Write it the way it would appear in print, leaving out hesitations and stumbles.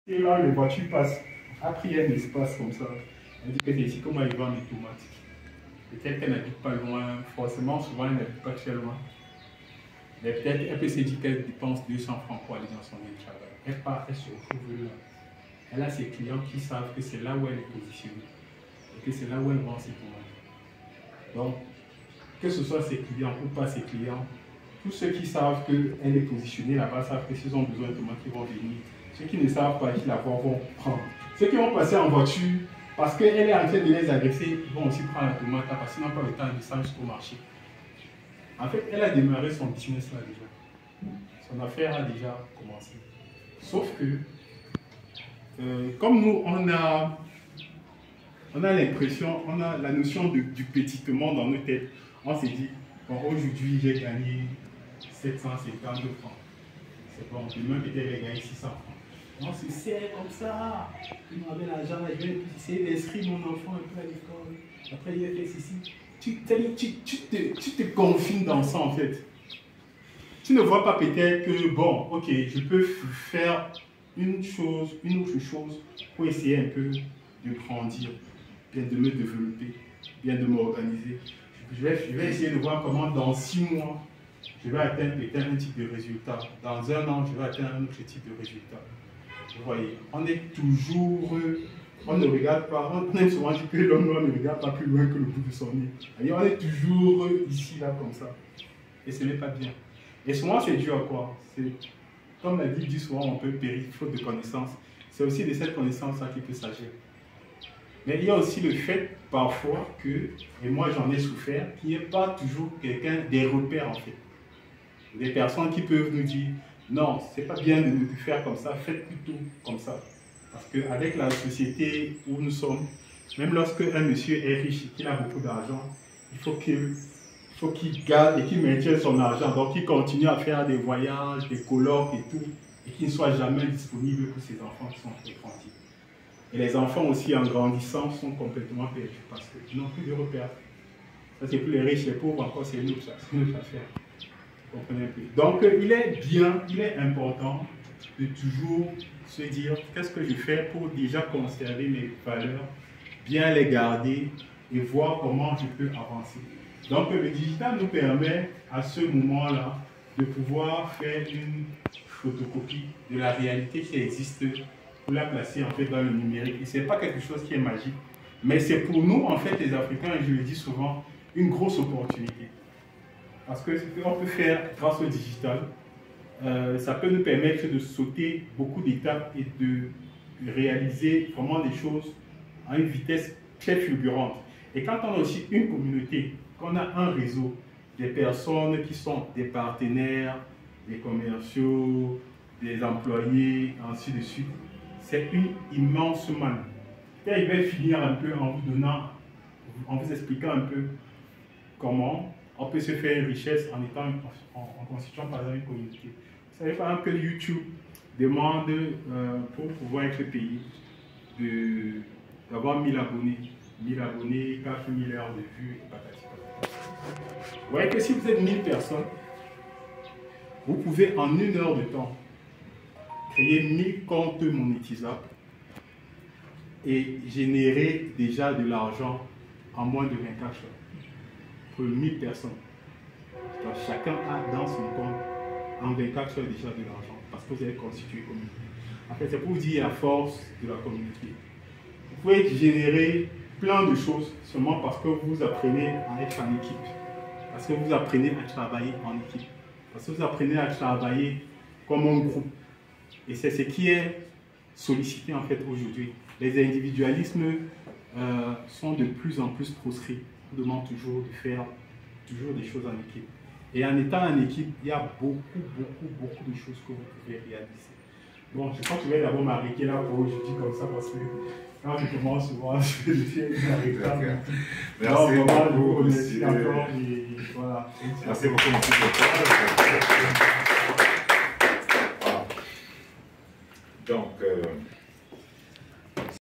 Et là, les voitures passent. Après, il y a un espace comme ça. Elle dit que c'est ici comment ils vendent les tomates. Peut-être qu'elle n'habite pas loin, forcément, souvent elle n'habite pas très loin. Mais peut-être elle peut se dire qu'elle dépense 200 francs pour aller dans son lieu de travail. Elle part, elle se retrouve là. Elle a ses clients qui savent que c'est là où elle est positionnée. Et que c'est là où elle vend ses tomates. Donc, que ce soit ses clients ou pas ses clients, tous ceux qui savent qu'elle est positionnée là-bas savent que s'ils ont besoin de tomates, ils vont venir. Ceux qui ne savent pas qui la voient vont prendre. Ceux qui vont passer en voiture, parce qu'elle est en train de les agresser, ils vont aussi prendre la tomate parce qu'ils n'ont pas le temps de descendre jusqu'au marché. En fait, elle a démarré son business là déjà. Son affaire a déjà commencé. Sauf que, comme nous, on a l'impression, on a la notion du petitement dans nos têtes. On s'est dit, bon, aujourd'hui, j'ai gagné 750 francs. C'est bon, demain, peut-être, j'ai gagné 600 francs. On se sert comme ça. Il m'a donné l'argent, je vais essayer d'inscrire mon enfant un peu à l'école. Après, il a fait ceci. Tu te confines dans ça, en fait. Tu ne vois pas peut-être que, bon, ok, je peux faire une autre chose pour essayer un peu de grandir, bien de me développer, bien de m'organiser. Je vais essayer de voir comment dans 6 mois, je vais atteindre peut-être un type de résultat. Dans 1 an, je vais atteindre un autre type de résultat. Vous voyez, on est toujours, on ne regarde pas, on aime souvent dire que l'homme ne regarde pas plus loin que le bout de son nez. Et on est toujours ici, là, comme ça. Et ce n'est pas bien. Et souvent, c'est dû à quoi? Comme la Bible dit souvent, on peut périr faute de connaissance. C'est aussi de cette connaissance-là qui peut s'agir. Mais il y a aussi le fait, parfois, que, et moi j'en ai souffert, qu'il n'y ait pas toujours quelqu'un, des repères en fait. Des personnes qui peuvent nous dire, non, c'est pas bien de faire comme ça, faites plutôt comme ça. Parce qu'avec la société où nous sommes, même lorsque un monsieur est riche et qu'il a beaucoup d'argent, il faut qu'il garde et qu'il maintienne son argent. Donc il continue à faire des voyages, des colloques et tout, et qu'il ne soit jamais disponible pour ses enfants qui sont très grandir. Et les enfants aussi, en grandissant, sont complètement perdus parce qu'ils n'ont plus de repères. Ça, c'est pour les riches, les pauvres, encore, c'est une autre affaire. Vous comprenez un peu. Donc, il est bien, il est important de toujours se dire qu'est-ce que je fais pour déjà conserver mes valeurs, bien les garder et voir comment je peux avancer. Donc, le digital nous permet, à ce moment-là, de pouvoir faire une photocopie de la réalité qui existe pour la placer en fait dans le numérique. Et ce n'est pas quelque chose qui est magique, mais c'est pour nous, en fait, les Africains, et je le dis souvent, une grosse opportunité. Parce que ce qu'on peut faire grâce au digital, ça peut nous permettre de sauter beaucoup d'étapes et de réaliser vraiment des choses à une vitesse très fulgurante. Et quand on a aussi une communauté, qu'on a un réseau, des personnes qui sont des partenaires, des commerciaux, des employés, ainsi de suite, c'est une immense manne. Et il va finir un peu en vous donnant, en vous expliquant un peu comment on peut se faire une richesse en constituant par exemple une communauté. Vous savez par exemple que YouTube demande pour pouvoir être payé d'avoir 1000 abonnés. 1000 abonnés, 4000 heures de vues et patati patata. Vous voyez que si vous êtes 1000 personnes, vous pouvez en 1 heure de temps créer 1000 comptes monétisables et générer déjà de l'argent en moins de 24 heures pour 1000 personnes. Donc, chacun a dans son compte en 24 heures déjà de l'argent parce que vous avez constitué une communauté. En fait, c'est pour vous dire la force de la communauté. Vous pouvez générer plein de choses seulement parce que vous apprenez à être en équipe, parce que vous apprenez à travailler en équipe, parce que vous apprenez à travailler comme un groupe. Et c'est ce qui est sollicité en fait aujourd'hui. Les individualismes sont de plus en plus proscrits. On demande toujours de faire des choses en équipe. Et en étant en équipe, il y a beaucoup de choses que vous pouvez réaliser. Bon, je crois que je vais d'abord m'arrêter là pour aujourd'hui comme ça parce que quand je commence souvent, je fais une arrêtable. Merci beaucoup, monsieur. Voilà. Merci beaucoup, monsieur. Donc,